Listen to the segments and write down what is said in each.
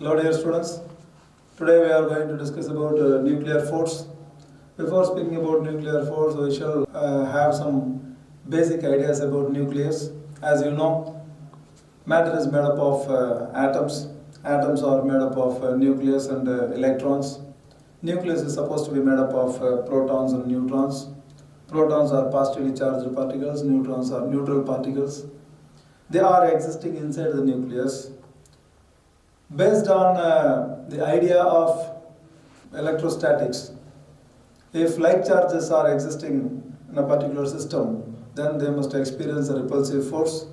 Hello dear students, today we are going to discuss about nuclear force. Before speaking about nuclear force, we shall have some basic ideas about nucleus. As you know, matter is made up of atoms. Atoms are made up of nucleus and electrons. Nucleus is supposed to be made up of protons and neutrons. Protons are positively charged particles, neutrons are neutral particles. They are existing inside the nucleus. Based on the idea of electrostatics, if like charges are existing in a particular system, then they must experience a repulsive force.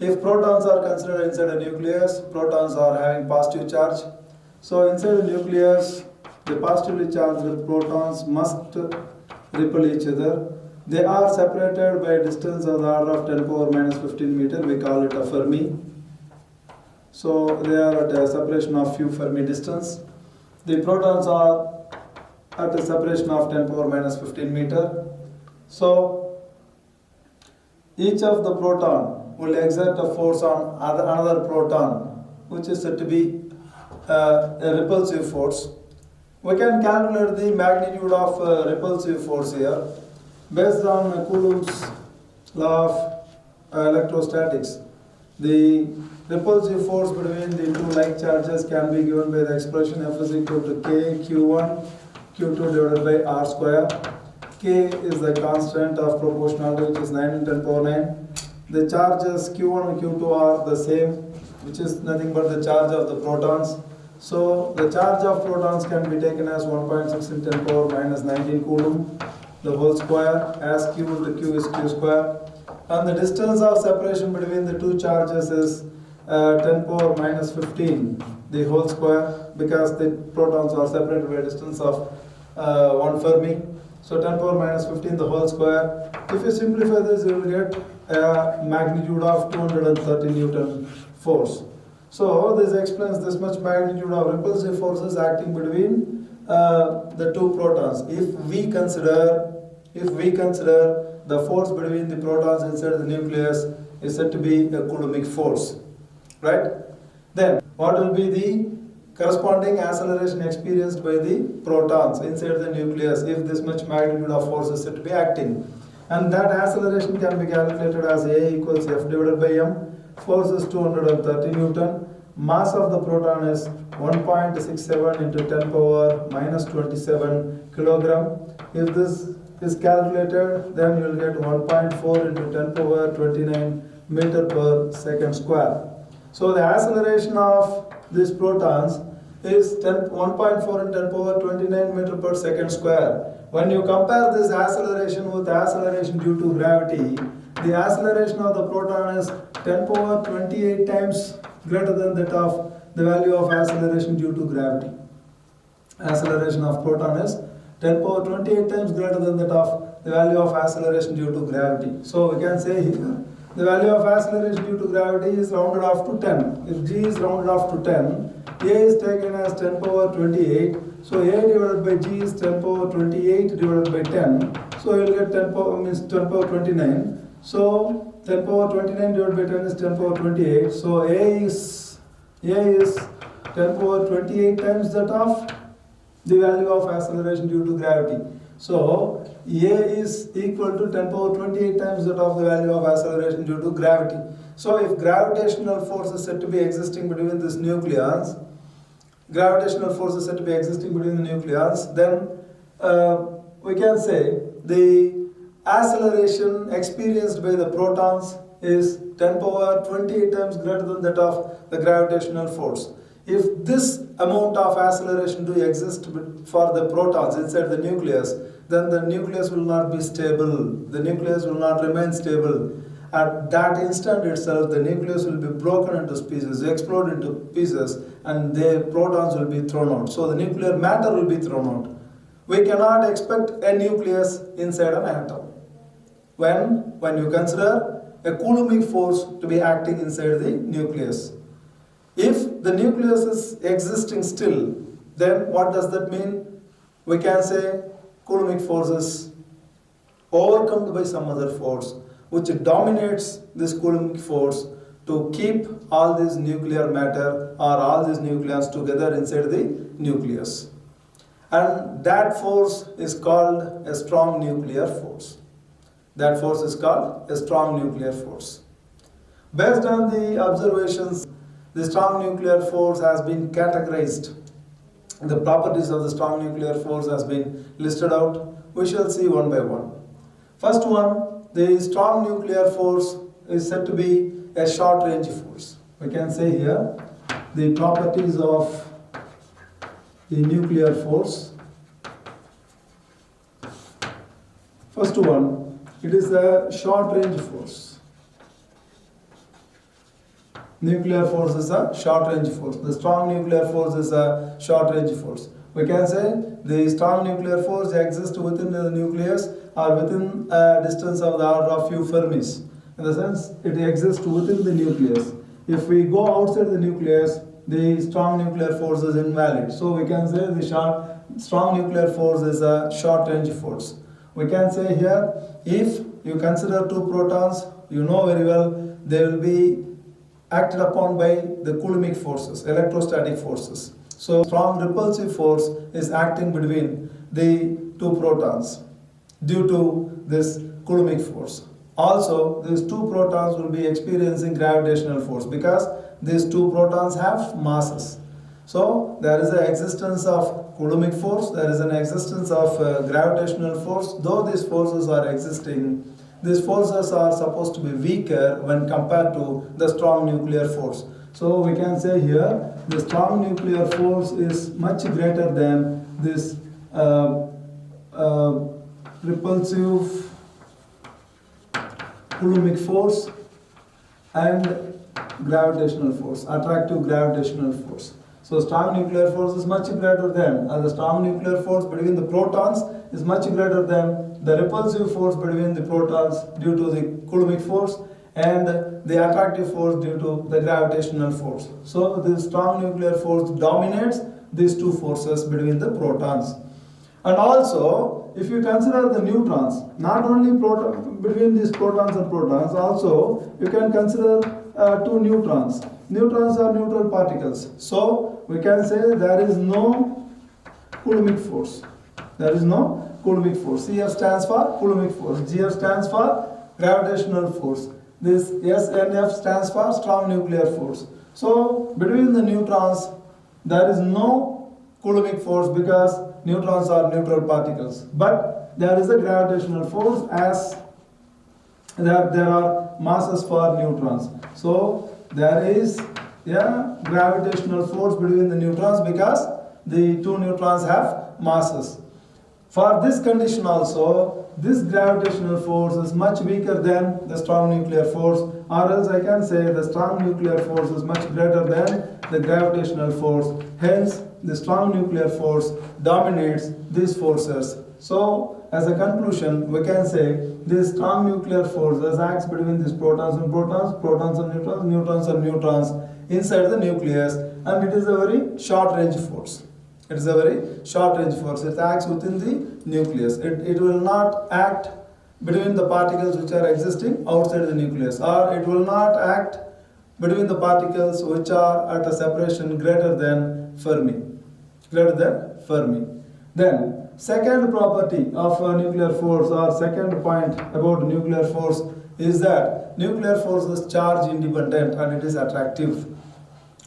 If protons are considered inside a nucleus, protons are having positive charge. So inside the nucleus, the positively charged protons must repel each other. They are separated by a distance of the order of 10 power minus 15 meter. We call it a Fermi. So they are at a separation of few Fermi distance. The protons are at a separation of 10 power minus 15 meter. So each of the proton will exert a force on another proton, which is said to be a repulsive force. We can calculate the magnitude of repulsive force here based on Coulomb's law of electrostatics. The repulsive force between the two like charges can be given by the expression F is equal to K Q1 Q2 divided by R square. K is the constant of proportionality, which is 9 in 10 power 9. The charges Q1 and Q2 are the same, which is nothing but the charge of the protons. So the charge of protons can be taken as 1.6 in 10 power minus 19 coulomb, the whole square, as Q into Q is Q square. And the distance of separation between the two charges is 10 power minus 15, the whole square, because the protons are separated by a distance of 1 Fermi. So 10 power minus 15, the whole square. If you simplify this, you will get a magnitude of 230 Newton force. So this explains this much magnitude of repulsive forces acting between the two protons. If we consider the force between the protons inside the nucleus is said to be a Coulombic force, right? Then what will be the corresponding acceleration experienced by the protons inside the nucleus if this much magnitude of force is said to be acting? And that acceleration can be calculated as A equals F divided by M. Force is 230 Newton. Mass of the proton is 1.67 into 10 power minus 27 kilogram. If this is calculated, then you will get 1.4 into 10 power 29 meter per second square. So the acceleration of these protons is 1.4 into 10 power 29 meter per second square. When you compare this acceleration with the acceleration due to gravity, the acceleration of the proton is 10 power 28 times greater than that of the value of acceleration due to gravity. Acceleration of proton is 10 power 28 times greater than that of the value of acceleration due to gravity. So we can say here the value of acceleration due to gravity is rounded off to 10. If G is rounded off to 10, A is taken as 10 power 28. So A divided by G is 10 power 28 divided by 10. So you will get 10 power means 10 power 29. So 10 power 29 divided by 10 is 10 power 28. So A is 10 power 28 times that of the value of acceleration due to gravity. So A is equal to 10 power 28 times that of the value of acceleration due to gravity. So if gravitational force is said to be existing between this nucleons, then we can say the acceleration experienced by the protons is 10 power 28 times greater than that of the gravitational force. If this amount of acceleration do exist for the protons inside the nucleus, then the nucleus will not be stable. The nucleus will not remain stable. At that instant itself, the nucleus will be broken into pieces, explode into pieces, and the protons will be thrown out. So the nuclear matter will be thrown out. We cannot expect a nucleus inside an atom when you consider a Coulombic force to be acting inside the nucleus. If the nucleus is existing still, then what does that mean? We can say Coulombic force is overcome by some other force which dominates this Coulombic force to keep all this nuclear matter or all these nucleons together inside the nucleus. And that force is called a strong nuclear force. That force is called a strong nuclear force. Based on the observations, the strong nuclear force has been categorized. The properties of the strong nuclear force has been listed out. We shall see one by one. First one, the strong nuclear force is said to be a short range force. We can say here the properties of the nuclear force. First one, it is a short range force. Nuclear force is a short range force. The strong nuclear force is a short range force. We can say the strong nuclear force exists within the nucleus or within a distance of the order of few Fermis. In the sense, it exists within the nucleus. If we go outside the nucleus, the strong nuclear force is invalid. So we can say the strong nuclear force is a short range force. We can say here, if you consider two protons, you know very well they will be acted upon by the Coulombic forces, electrostatic forces. So strong repulsive force is acting between the two protons due to this Coulombic force. Also, these two protons will be experiencing gravitational force because these two protons have masses. So there is an existence of Coulombic force, there is an existence of gravitational force. Though these forces are existing, these forces are supposed to be weaker when compared to the strong nuclear force. So we can say here the strong nuclear force is much greater than this repulsive Coulombic force and gravitational force, attractive gravitational force. So strong nuclear force is much greater than, the strong nuclear force between the protons is much greater than the repulsive force between the protons due to the Coulombic force and the attractive force due to the gravitational force. So the strong nuclear force dominates these two forces between the protons. And also, if you consider the neutrons, not only between these protons and protons, also you can consider two neutrons. Neutrons are neutral particles. So we can say there is no Coulombic force. There is no Coulombic force. CF stands for Coulombic force. GF stands for gravitational force. This SNF stands for strong nuclear force. So between the neutrons, there is no Coulombic force because neutrons are neutral particles. But there is a gravitational force as there are masses for neutrons. So there is a gravitational force between the neutrons because the two neutrons have masses. For this condition also, this gravitational force is much weaker than the strong nuclear force, or else I can say the strong nuclear force is much greater than the gravitational force. Hence, the strong nuclear force dominates these forces. So, as a conclusion, we can say this strong nuclear force acts between these protons and protons, protons and neutrons, neutrons and neutrons inside the nucleus, and it is a very short range force. It is a very short range force. It acts within the nucleus. It will not act between the particles which are existing outside the nucleus, or it will not act between the particles which are at a separation greater than Fermi. Greater than Fermi. Then, second property of nuclear force, or second point about nuclear force, is that nuclear force is charge independent and it is attractive.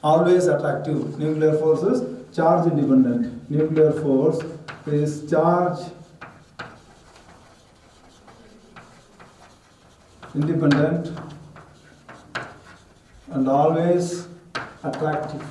Always attractive. Nuclear force is charge independent. Nuclear force is charge independent and always attractive.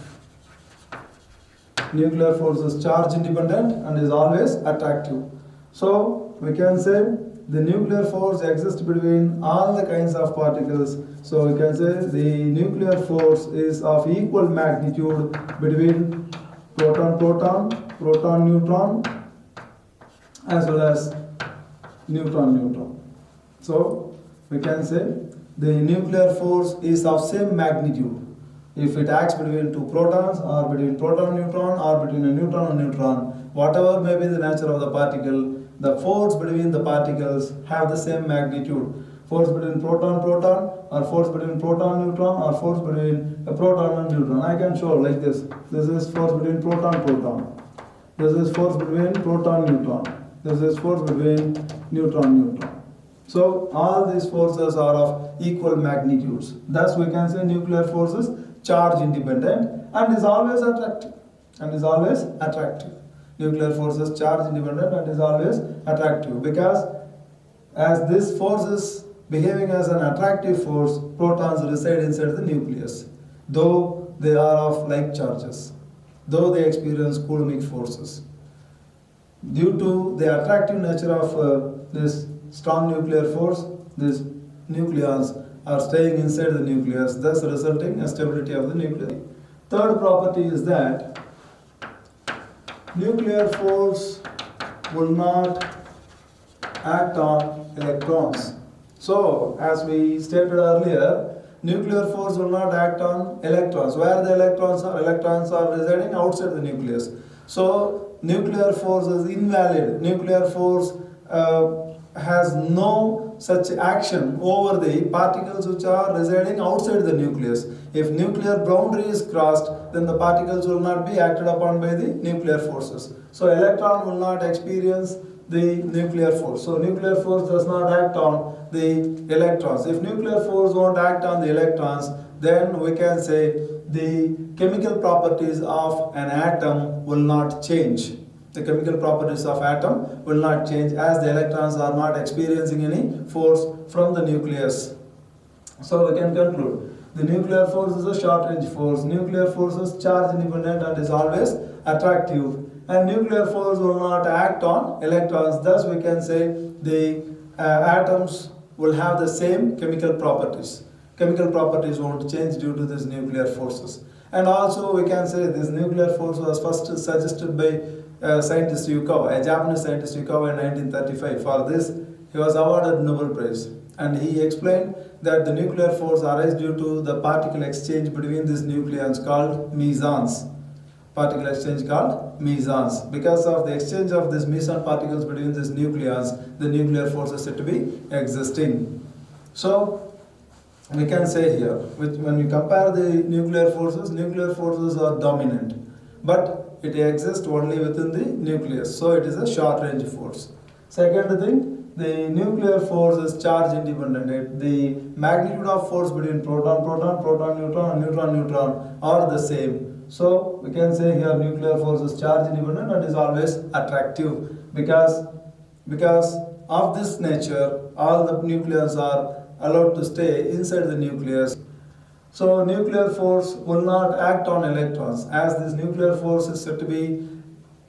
Nuclear force is charge independent and is always attractive. So we can say the nuclear force exists between all the kinds of particles. So we can say the nuclear force is of equal magnitude between proton-proton, proton-neutron, as well as neutron-neutron. So we can say the nuclear force is of same magnitude if it acts between two protons, or between proton-neutron, or between a neutron and neutron. Whatever may be the nature of the particle, the force between the particles have the same magnitude. Force between proton-proton, or force between proton-neutron, or force between a proton and neutron. I can show like this. This is force between proton-proton. This is force between proton-neutron. This is force between neutron-neutron. So all these forces are of equal magnitudes. Thus we can say nuclear force is charge independent and is always attractive. Nuclear force is charge independent and is always attractive, because as this force is behaving as an attractive force, protons reside inside the nucleus, though they are of like charges, though they experience Coulombic forces. Due to the attractive nature of this strong nuclear force, these nucleons are staying inside the nucleus, thus resulting in stability of the nucleus. Third property is that nuclear force will not act on electrons. So, as we stated earlier, nuclear force will not act on electrons. Where the electrons are residing outside the nucleus. So, nuclear force is invalid. Nuclear force has no such action over the particles which are residing outside the nucleus. If nuclear boundary is crossed, then the particles will not be acted upon by the nuclear forces. So electron will not experience the nuclear force. So nuclear force does not act on the electrons. If nuclear force won't act on the electrons, then we can say the chemical properties of an atom will not change. The chemical properties of atom will not change, as the electrons are not experiencing any force from the nucleus. So we can conclude, the nuclear force is a short range force. Nuclear force is charge independent and is always attractive. And nuclear force will not act on electrons. Thus we can say the atoms will have the same chemical properties. Chemical properties won't change due to these nuclear forces. And also we can say this nuclear force was first suggested by scientist Yukawa, a Japanese scientist Yukawa in 1935. For this, he was awarded Nobel Prize. And he explained that the nuclear force arises due to the particle exchange between these nucleons called mesons. Particle exchange called mesons. Because of the exchange of these meson particles between these nucleons, the nuclear force is said to be existing. So, we can say here, when we compare the nuclear forces are dominant. But it exists only within the nucleus, so it is a short range force. Second thing, the nuclear force is charge independent. The magnitude of force between proton-proton, proton-neutron and neutron-neutron are the same. So we can say here nuclear force is charge independent and is always attractive, because of this nature all the nucleons are allowed to stay inside the nucleus. So nuclear force will not act on electrons, as this nuclear force is said to be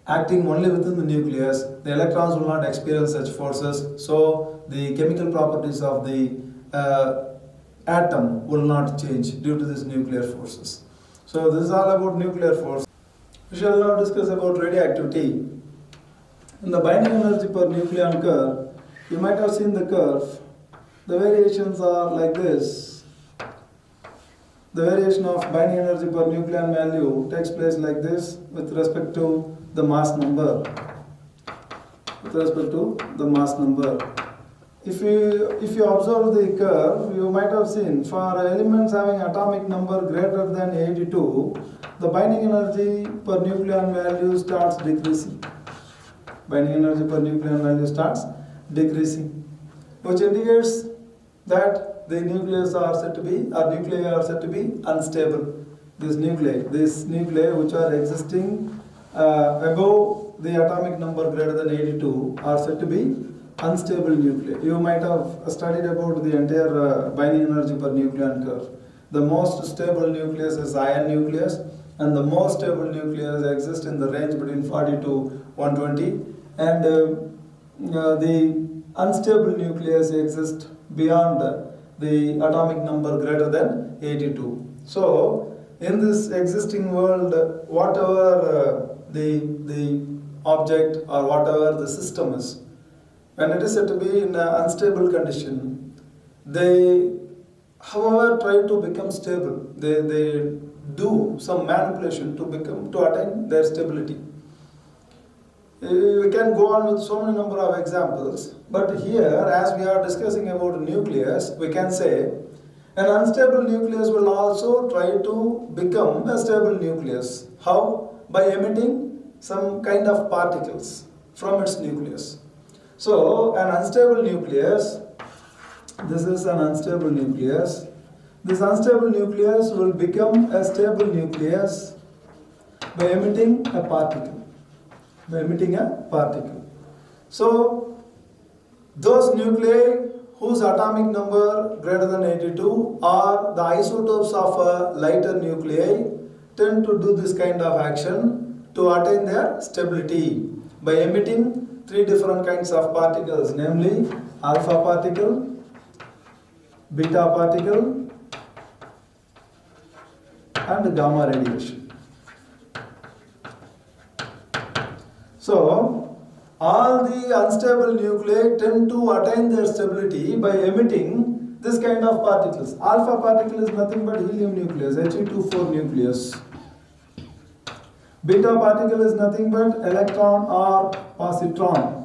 acting only within the nucleus. The electrons will not experience such forces, so the chemical properties of the atom will not change due to these nuclear forces. So this is all about nuclear force. We shall now discuss about radioactivity. In the binding energy per nucleon curve, you might have seen the curve. The variations are like this. The variation of binding energy per nucleon value takes place like this with respect to the mass number. If you observe the curve, you might have seen for elements having atomic number greater than 82, the binding energy per nucleon value starts decreasing. Which indicates that the nuclei are said to be unstable. These nuclei which are existing above the atomic number greater than 82 are said to be unstable nuclei. You might have studied about the entire binding energy per nucleon curve. The most stable nucleus is ion nucleus, and the most stable nucleus exist in the range between 40 to 120, and the unstable nucleus exist beyond the atomic number greater than 82. So, in this existing world, whatever the object or whatever the system is, when it is said to be in an unstable condition, they, however, try to become stable. They do some manipulation to attain their stability. We can go on with so many number of examples, but here, as we are discussing about a nucleus, we can say an unstable nucleus will also try to become a stable nucleus. How? By emitting some kind of particles from its nucleus. So, an unstable nucleus, this is an unstable nucleus. This unstable nucleus will become a stable nucleus by emitting a particle. So, those nuclei whose atomic number greater than 82 are the isotopes of a lighter nuclei tend to do this kind of action to attain their stability by emitting three different kinds of particles, namely alpha particle, beta particle and gamma radiation. So, all the unstable nuclei tend to attain their stability by emitting this kind of particles. Alpha particle is nothing but helium nucleus, He2 nucleus. Beta particle is nothing but electron or positron.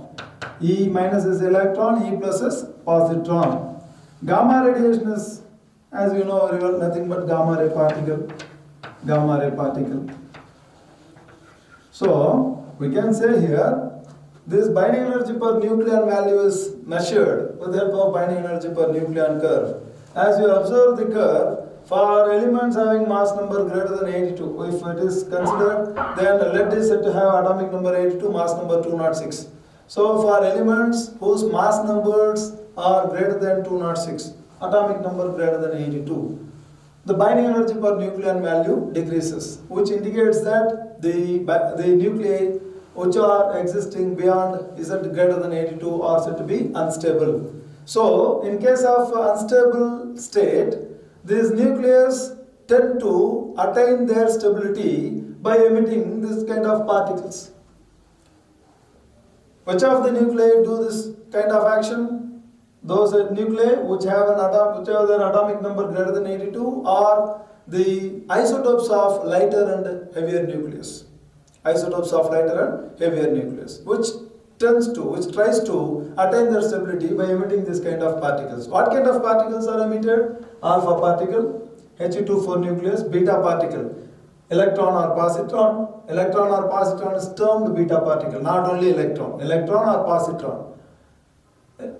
E minus is electron, E plus is positron. Gamma radiation is, as you know very well, nothing but gamma ray particle. So, we can say here, this binding energy per nucleon value is measured with the help of binding energy per nucleon curve. As you observe the curve, for elements having mass number greater than 82, if it is considered, then lead is said to have atomic number 82, mass number 206. So, for elements whose mass numbers are greater than 206, atomic number greater than 82, the binding energy per nucleon value decreases, which indicates that the nuclei which are existing beyond Z greater than 82 are said to be unstable. So, in case of unstable state, these nucleus tend to attain their stability by emitting this kind of particles. Which of the nuclei do this kind of action? Those nuclei which have their atomic number greater than 82 are the isotopes of lighter and heavier nucleus. Which tries to attain their stability by emitting this kind of particles. What kind of particles are emitted? Alpha particle, He2 nucleus, beta particle, electron or positron. Electron or positron is termed beta particle, not only electron or positron.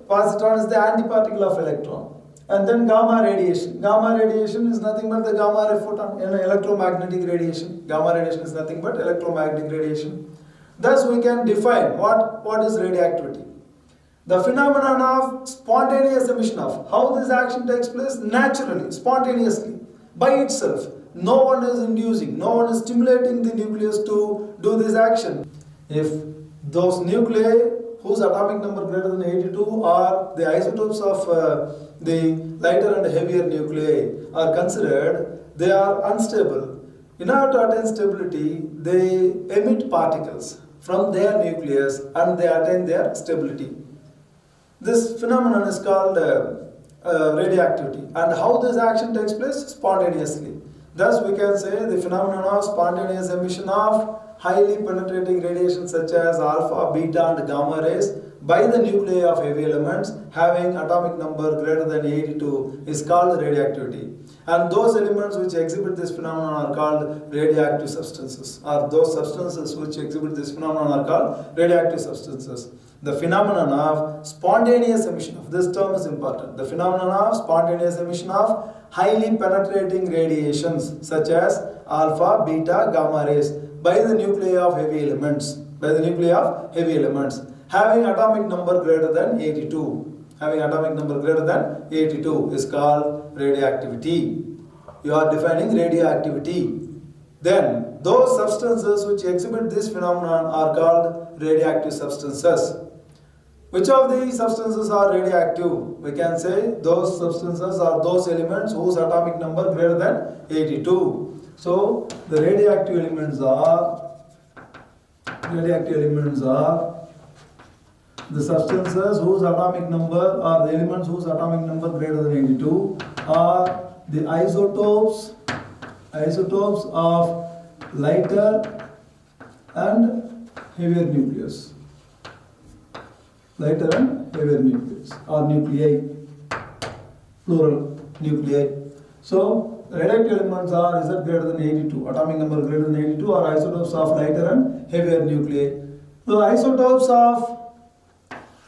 Positron is the antiparticle of electron. And then gamma radiation. Gamma radiation is nothing but the gamma ray photon, electromagnetic radiation. Gamma radiation is nothing but electromagnetic radiation. Thus we can define what is radioactivity. The phenomenon of spontaneous emission of, how this action takes place? Naturally, spontaneously, by itself. No one is inducing, no one is stimulating the nucleus to do this action. If those nuclei whose atomic number greater than 82 are the isotopes of the lighter and heavier nuclei are considered, they are unstable. In order to attain stability, they emit particles from their nucleus and they attain their stability. This phenomenon is called radioactivity. And how this action takes place? Spontaneously. Thus we can say the phenomenon of spontaneous emission of highly penetrating radiation such as alpha, beta and gamma rays by the nuclei of heavy elements having atomic number greater than 82 is called radioactivity. And those elements which exhibit this phenomenon are called radioactive substances, or those substances which exhibit this phenomenon are called radioactive substances. The phenomenon of spontaneous emission of, this term is important, the phenomenon of spontaneous emission of highly penetrating radiations such as alpha, beta, gamma rays by the nuclei of heavy elements, having atomic number greater than 82. Having atomic number greater than 82 is called radioactivity. You are defining radioactivity. Then those substances which exhibit this phenomenon are called radioactive substances. Which of these substances are radioactive? We can say those substances are those elements whose atomic number greater than 82. So the radioactive elements are the substances whose atomic number, or the elements whose atomic number greater than 82 are the isotopes of lighter and heavier nucleus. Lighter and heavier nucleus or nuclei, plural nuclei. So radioactive elements are Z greater than 82, atomic number greater than 82, are isotopes of lighter and heavier nuclei. The isotopes of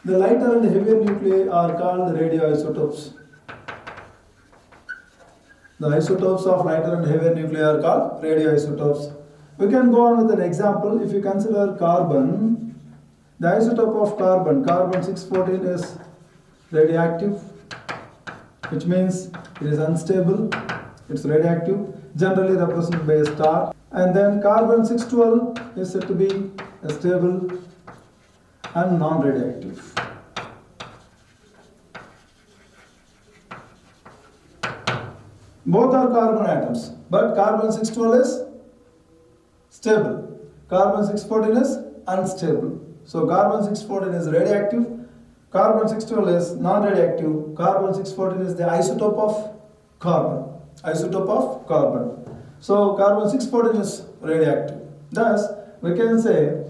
the lighter and heavier nuclei are called radioisotopes. The isotopes of lighter and heavier nuclei are called radioisotopes. We can go on with an example. If you consider carbon, the isotope of carbon, carbon 614 is radioactive, which means it is unstable, it's radioactive, generally represented by a star. And then carbon 612 is said to be stable and non-radioactive. Both are carbon atoms, but carbon 612 is stable, carbon 614 is unstable. So carbon 614 is radioactive, carbon 612 is non-radioactive, carbon 614 is the isotope of carbon, isotope of carbon. So carbon 614 is radioactive. Thus, we can say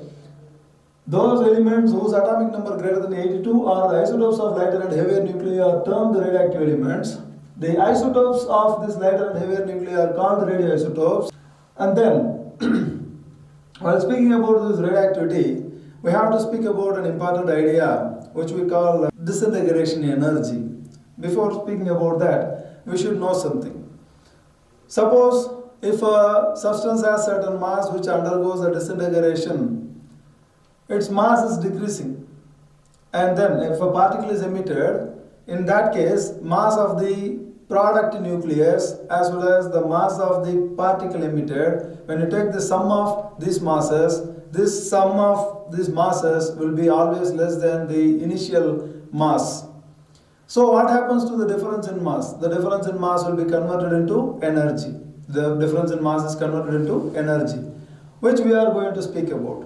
those elements whose atomic number greater than 82 are the isotopes of lighter and heavier nuclei are termed radioactive elements. The isotopes of this lighter and heavier nuclei are called radioisotopes. And then, while speaking about this radioactivity, we have to speak about an important idea which we call disintegration energy. Before speaking about that, we should know something. Suppose if a substance has certain mass which undergoes a disintegration, its mass is decreasing. And then if a particle is emitted, in that case, mass of the product nucleus as well as the mass of the particle emitted, when you take the sum of these masses, this sum of these masses will be always less than the initial mass. So what happens to the difference in mass? The difference in mass will be converted into energy. The difference in mass is converted into energy, which we are going to speak about.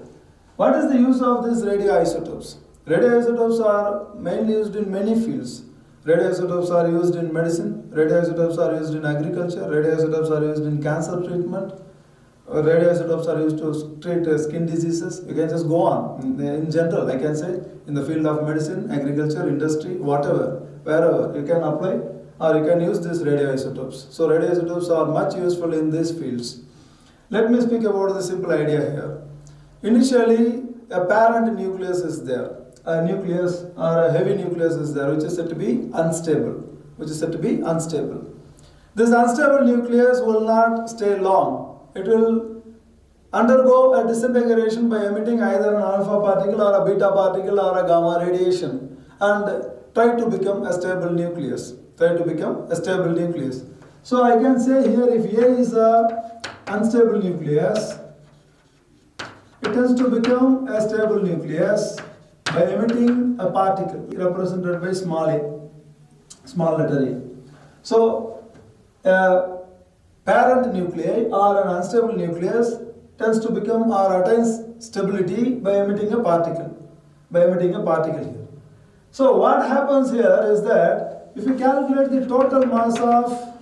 What is the use of these radioisotopes? Radioisotopes are mainly used in many fields. Radioisotopes are used in medicine, radioisotopes are used in agriculture, radioisotopes are used in cancer treatment, radioisotopes are used to treat skin diseases. You can just go on. In general, I can say, in the field of medicine, agriculture, industry, whatever, wherever you can apply or you can use these radioisotopes. So radioisotopes are much useful in these fields. Let me speak about the simple idea here. Initially, a parent nucleus is there. A nucleus or a heavy nucleus is there, which is said to be unstable. This unstable nucleus will not stay long. It will undergo a disintegration by emitting either an alpha particle or a beta particle or a gamma radiation and try to become a stable nucleus. So I can say here, if A is a unstable nucleus, it tends to become a stable nucleus by emitting a particle represented by small letter a. So, a parent nuclei or an unstable nucleus tends to become or attains stability by emitting a particle. Here. So, what happens here is that if you calculate the total mass of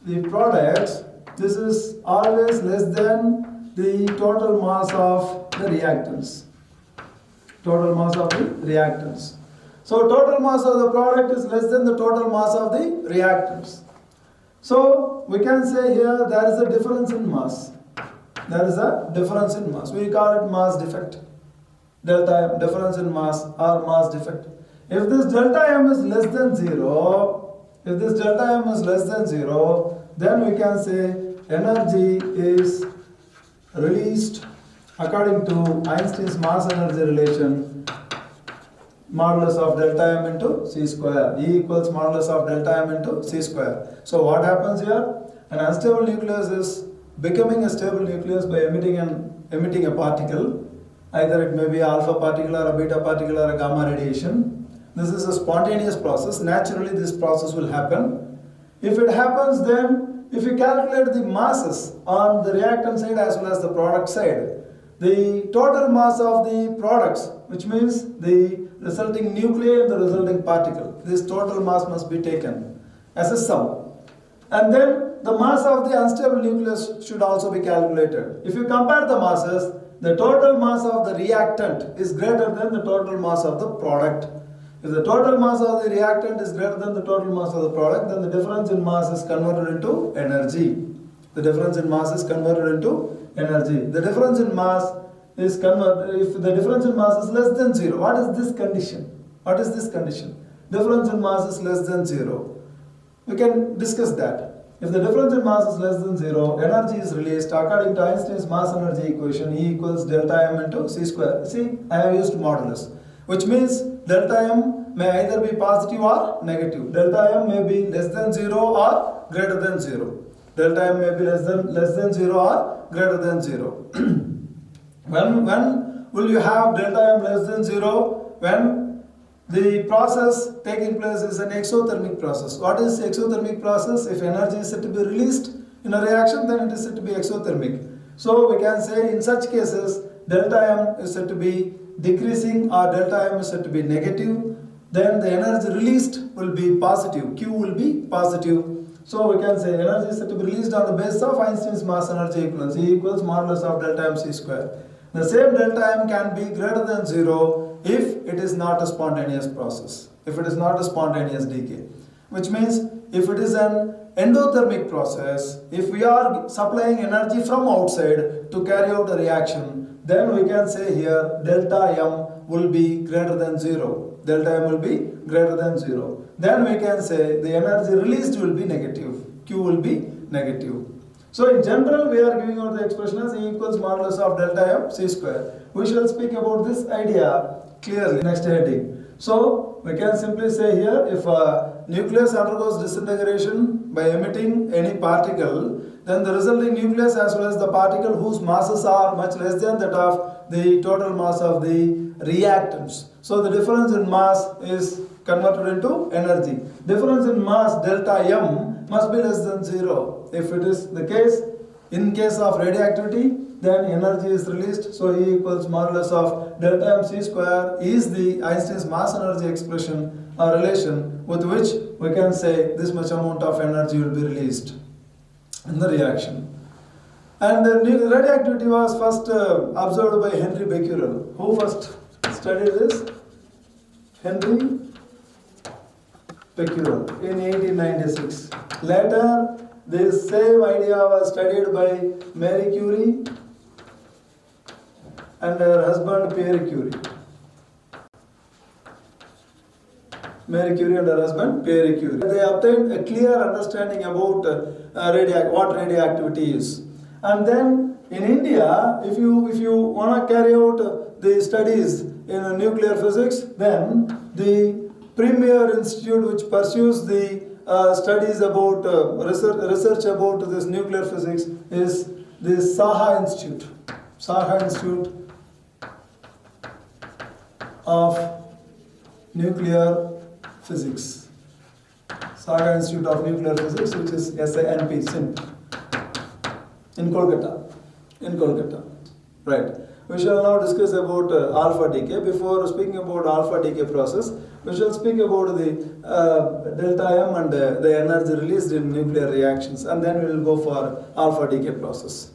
the products, this is always less than the total mass of the reactants. So total mass of the product is less than the total mass of the reactants. So we can say here there is a difference in mass. We call it mass defect. Delta M, difference in mass or mass defect. If this delta M is less than 0, then we can say energy is released according to Einstein's mass energy relation, modulus of delta M into C square. E equals modulus of delta M into C square. So what happens here? An unstable nucleus is becoming a stable nucleus by emitting a particle. Either it may be alpha particle or a beta particle or a gamma radiation. This is a spontaneous process. Naturally this process will happen. If it happens, then if you calculate the masses on the reactant side as well as the product side, the total mass of the products, which means the resulting nuclei and the resulting particle, this total mass must be taken as a sum. And then the mass of the unstable nucleus should also be calculated. If you compare the masses, the total mass of the reactant is greater than the total mass of the product. If the total mass of the reactant is greater than the total mass of the product, then the difference in mass is converted into energy. The difference in mass is converted into energy. The difference in mass is converted, if the difference in mass is less than 0. What is this condition? What is this condition? Difference in mass is less than 0. We can discuss that. If the difference in mass is less than 0, energy is released according to Einstein's mass energy equation, E equals delta m into c square. See, I have used modulus, which means delta m may either be positive or negative. Delta m may be less than 0 or greater than 0. Delta m may be less than 0 or greater than 0. When will you have delta m less than 0? When the process taking place is an exothermic process. What is exothermic process? If energy is said to be released in a reaction, then it is said to be exothermic. So we can say in such cases, delta m is said to be decreasing or delta m is said to be negative. Then the energy released will be positive. Q will be positive. So we can say energy is said to be released on the basis of Einstein's mass energy equivalence. E equals modulus of delta m c square. The same delta m can be greater than 0 if it is not a spontaneous process. If it is not a spontaneous decay. Which means if it is an endothermic process, if we are supplying energy from outside to carry out a reaction, then we can say here delta m will be greater than 0. Delta m will be greater than 0. Then we can say the energy released will be negative. Q will be negative. So in general, we are giving out the expression as E equals modulus of delta m c square. We shall speak about this idea clearly next heading. So we can simply say here, if a nucleus undergoes disintegration by emitting any particle, then the resulting nucleus as well as the particle whose masses are much less than that of the total mass of the reactants. So the difference in mass is converted into energy. Difference in mass delta m must be less than 0. If it is the case, in case of radioactivity, then energy is released. So E equals modulus of delta m c square is the Einstein's mass energy expression or relation with which we can say this much amount of energy will be released in the reaction. And radioactivity was first observed by Henry Becquerel. Who first studied this? Henry Becquerel in 1896. Later, this same idea was studied by Marie Curie and her husband Pierre Curie. Marie Curie and her husband Pierre Curie. They obtained a clear understanding about what radioactivity is. And then in India, if you want to carry out the studies in nuclear physics, then the premier institute which pursues the studies about research about this nuclear physics is the Saha Institute. Saha Institute of Nuclear Physics. Saga Institute of Nuclear Physics, which is SINP, in Kolkata. Right. We shall now discuss about alpha decay. Before speaking about alpha decay process, we shall speak about the delta m and the energy released in nuclear reactions, and then we will go for alpha decay process.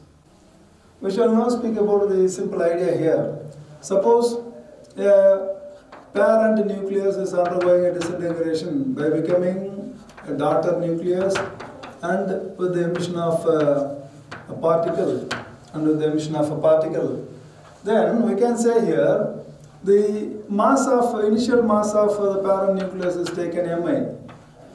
We shall now speak about the simple idea here. Suppose a parent nucleus is undergoing a disintegration by becoming a daughter nucleus, and with the emission of a particle, then we can say here the initial mass of the parent nucleus is taken Mi,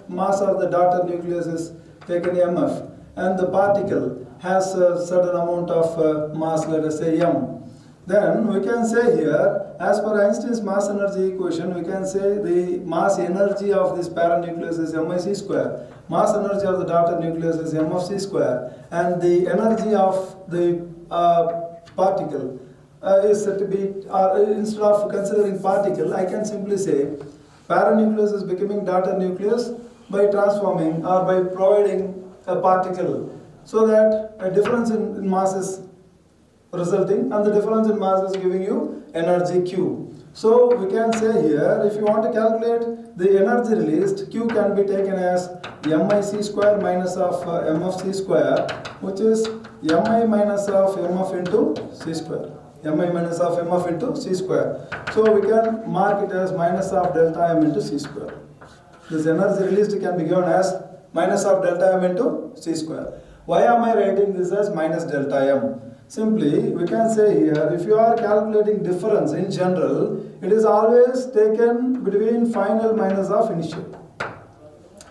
mass of the daughter nucleus is taken Mf, and the particle has a certain amount of mass, let us say m. Then we can say here, as per Einstein's mass energy equation, we can say the mass energy of this parent nucleus is MIC square, mass energy of the daughter nucleus is M of C square, and the energy of the particle is said to be, instead of considering particle, I can simply say parent nucleus is becoming daughter nucleus by transforming or by providing a particle, so that a difference in mass is resulting, and the difference in mass is giving you energy Q. So we can say here, if you want to calculate the energy released, Q can be taken as MIC square minus of MFC square, which is MI minus of MF into C square. MI minus of MF into C square. So we can mark it as minus of delta M into C square. This energy released can be given as minus of delta M into C square. Why am I writing this as minus delta M? Simply, we can say here, if you are calculating difference in general, it is always taken between final minus of initial.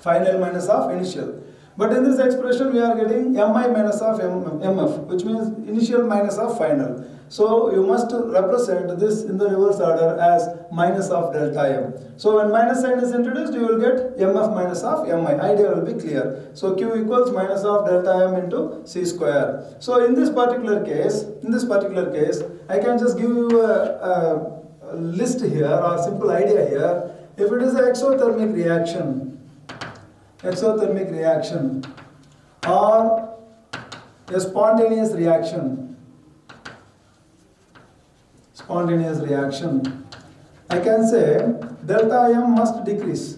Final minus of initial. But in this expression, we are getting Mi minus of MF, which means initial minus of final. So you must represent this in the reverse order as minus of delta M. So when minus sign is introduced, you will get MF minus of Mi. Idea will be clear. So Q equals minus of delta M into C square. So in this particular case, I can just give you a list here or simple idea here. If it is an exothermic reaction or a spontaneous reaction, I can say delta M must decrease.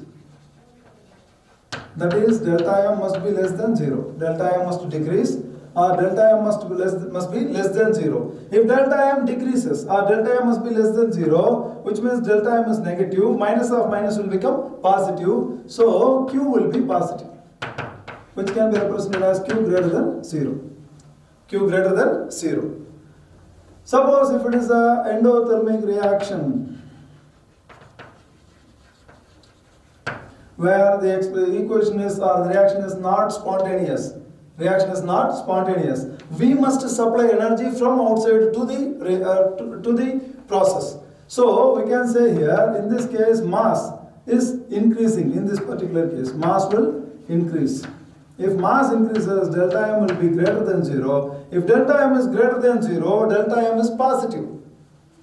That is, delta M must be less than 0. Delta M must decrease or delta M must be less than 0. If delta M decreases or delta M must be less than 0, which means delta M is negative, minus of minus will become positive. So Q will be positive, which can be represented as Q greater than 0. Q greater than 0. Suppose if it is an endothermic reaction where the equation is or the reaction is not spontaneous. We must supply energy from outside to the process. So we can say here, in this case, mass is increasing. In this particular case, mass will increase. If mass increases, delta M will be greater than 0. If delta M is greater than 0, delta M is positive.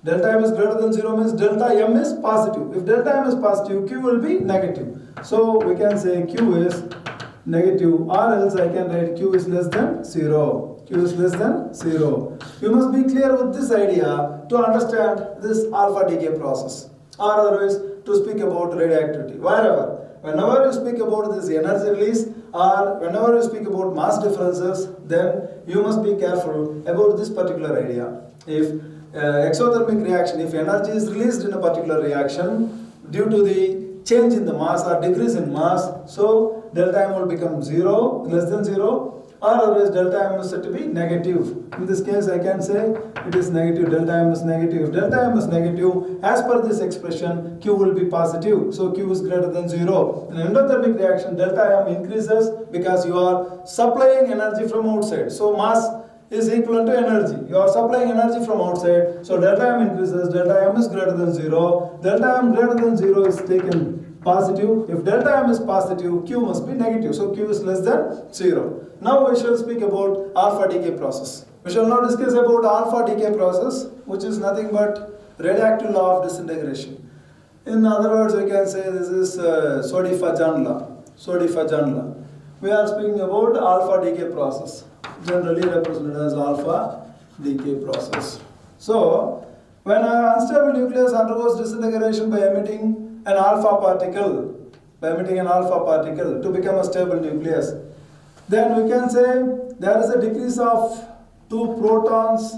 Delta M is greater than 0 means delta M is positive. If delta M is positive, Q will be negative. So we can say Q is negative, or else I can write Q is less than 0. Q is less than 0. You must be clear with this idea to understand this alpha decay process, or otherwise to speak about radioactivity. Whenever you speak about this energy release or whenever you speak about mass differences, then you must be careful about this particular idea. If exothermic reaction, if energy is released in a particular reaction due to the change in the mass or decrease in mass, so delta M will become 0, less than 0, or otherwise delta M is said to be negative. In this case, I can say it is negative, delta M is negative. If delta M is negative, as per this expression, Q will be positive. So Q is greater than 0. In endothermic reaction, delta M increases because you are supplying energy from outside. So mass is equivalent to energy. You are supplying energy from outside. So delta M increases, delta M is greater than 0. Delta M greater than 0 is taken positive. If delta M is positive, Q must be negative. So Q is less than 0. Now we shall speak about alpha decay process. We shall now discuss about alpha decay process, which is nothing but radioactive law of disintegration. In other words, we can say this is Soddy-Fajan law. We are speaking about alpha decay process, generally represented as alpha decay process. So, when an unstable nucleus undergoes disintegration by emitting an alpha particle to become a stable nucleus, then we can say there is a decrease of 2 protons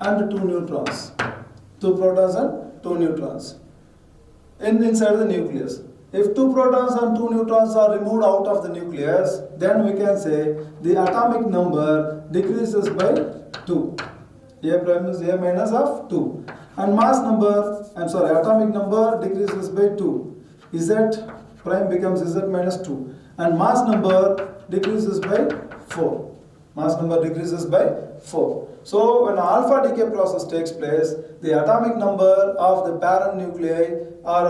and 2 neutrons. 2 protons and 2 neutrons inside the nucleus. If 2 protons and 2 neutrons are removed out of the nucleus, then we can say the atomic number decreases by 2. A prime is A minus of 2. And atomic number decreases by 2. Z prime becomes Z minus 2. And mass number decreases by 4. So when alpha decay process takes place, the atomic number of the parent nuclei or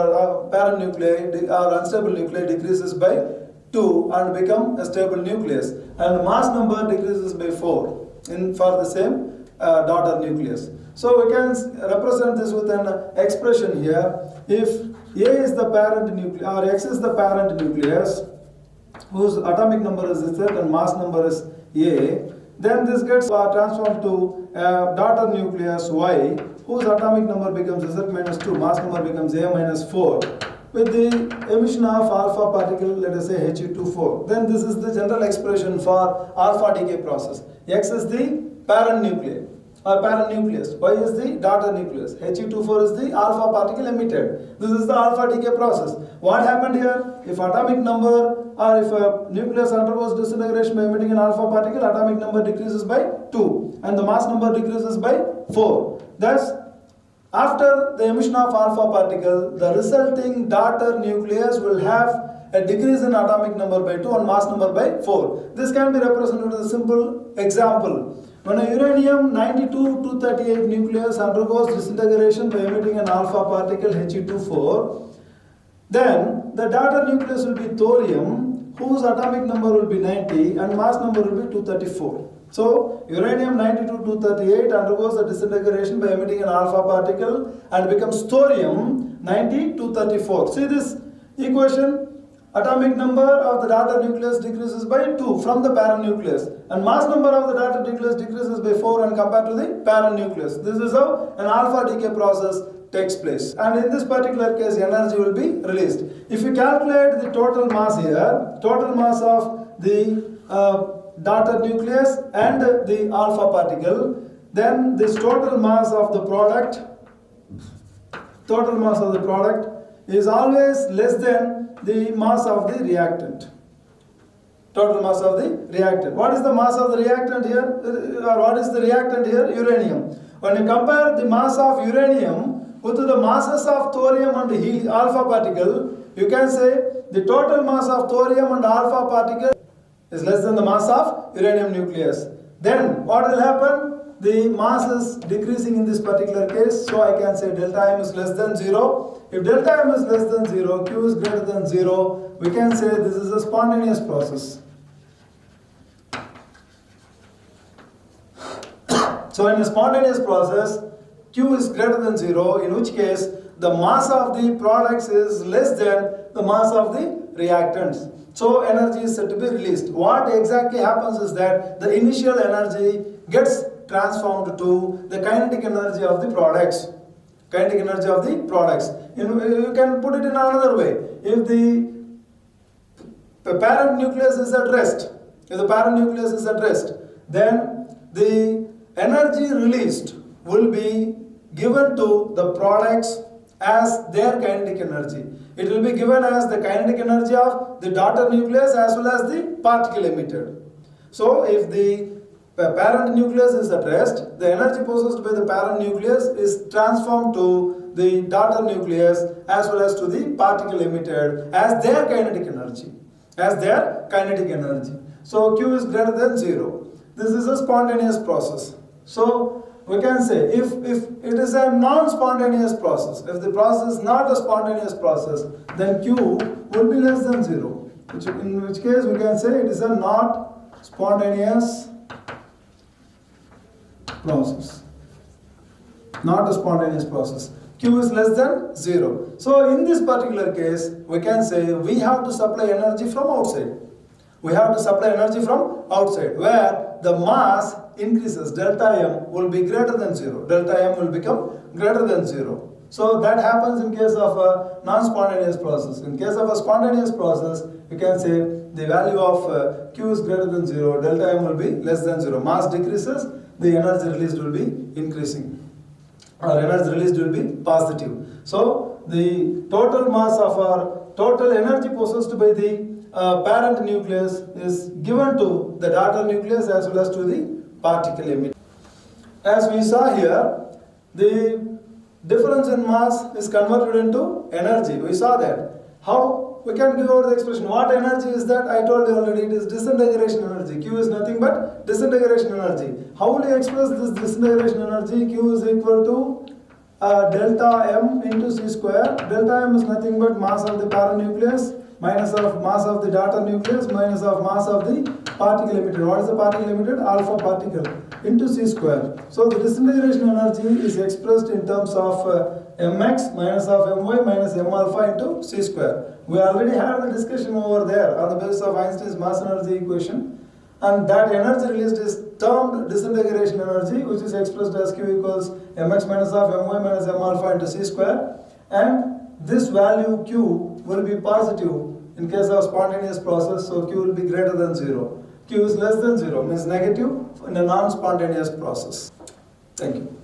unstable nuclei decreases by 2 and become a stable nucleus, and the mass number decreases by 4 for the same daughter nucleus. So we can represent this with an expression here. If A is the parent nucleus or X is the parent nucleus whose atomic number is Z and mass number is A, Then this gets transformed to a daughter nucleus Y, whose atomic number becomes Z-2, mass number becomes A-4, with the emission of alpha particle, let us say He24. Then this is the general expression for alpha decay process. X is the parent nucleus or parent nucleus. Y is the daughter nucleus. He24 is the alpha particle emitted. This is the alpha decay process. What happened here? If atomic number or if a nucleus undergoes disintegration by emitting an alpha particle, atomic number decreases by 2 and the mass number decreases by 4. Thus, after the emission of alpha particle, the resulting daughter nucleus will have a decrease in atomic number by 2 and mass number by 4. This can be represented with a simple example. When a uranium-92-238 nucleus undergoes disintegration by emitting an alpha particle He24, then the daughter nucleus will be thorium, whose atomic number will be 90 and mass number will be 234. So, uranium-92-238 undergoes the disintegration by emitting an alpha particle and becomes thorium-90-234. See this equation? Atomic number of the daughter nucleus decreases by 2 from the parent nucleus and mass number of the daughter nucleus decreases by 4 and compared to the parent nucleus. This is how an alpha decay process takes place, and in this particular case energy will be released. If you calculate the total mass here, total mass of the daughter nucleus and the alpha particle, then this total mass of the product is always less than the mass of the reactant. Total mass of the reactant. What is the mass of the reactant here? Or what is the reactant here? Uranium. When you compare the mass of uranium with the masses of thorium and alpha particle, you can say the total mass of thorium and alpha particle is less than the mass of uranium nucleus. Then what will happen? The mass is decreasing in this particular case, so I can say delta M is less than 0. If delta M is less than 0, Q is greater than 0, we can say this is a spontaneous process. So in a spontaneous process, Q is greater than 0, in which case the mass of the products is less than the mass of the reactants. So energy is said to be released. What exactly happens is that the initial energy gets transformed to the kinetic energy of the products. Kinetic energy of the products. You can put it in another way. If the parent nucleus is at rest, then the energy released will be given to the products as their kinetic energy. It will be given as the kinetic energy of the daughter nucleus as well as the particle emitted. So if the parent nucleus is at rest, the energy possessed by the parent nucleus is transformed to the daughter nucleus as well as to the particle emitted as their kinetic energy. So Q is greater than 0. This is a spontaneous process. So we can say if it is a non-spontaneous process, if the process is not a spontaneous process, then Q will be less than 0. In which case we can say it is a not spontaneous process. Not a spontaneous process. Q is less than 0. So in this particular case, we can say we have to supply energy from outside. Where the mass increases, delta M will be greater than 0. Delta M will become greater than 0. So that happens in case of a non-spontaneous process. In case of a spontaneous process, you can say the value of Q is greater than 0, delta M will be less than 0. Mass decreases, the energy released will be increasing, or energy released will be positive. So the total mass of our total energy possessed by the parent nucleus is given to the daughter nucleus as well as to the particle emitter. As we saw here, the difference in mass is converted into energy. We saw that. How we can give out the expression? What energy is that? I told you already, it is disintegration energy. Q is nothing but disintegration energy. How will you express this disintegration energy? Q is equal to delta M into C square. Delta M is nothing but mass of the parent nucleus minus of mass of the daughter nucleus minus of mass of the particle emitted. What is the particle emitted? Alpha particle into C square. So the disintegration energy is expressed in terms of mx minus of my minus m alpha into C square. We already had the discussion over there on the basis of Einstein's mass energy equation. and that energy released is termed disintegration energy, which is expressed as Q equals mx minus half my minus m alpha into c square, and this value Q will be positive in case of spontaneous process, so Q will be greater than 0. Q is less than 0 means negative in a non-spontaneous process. Thank you.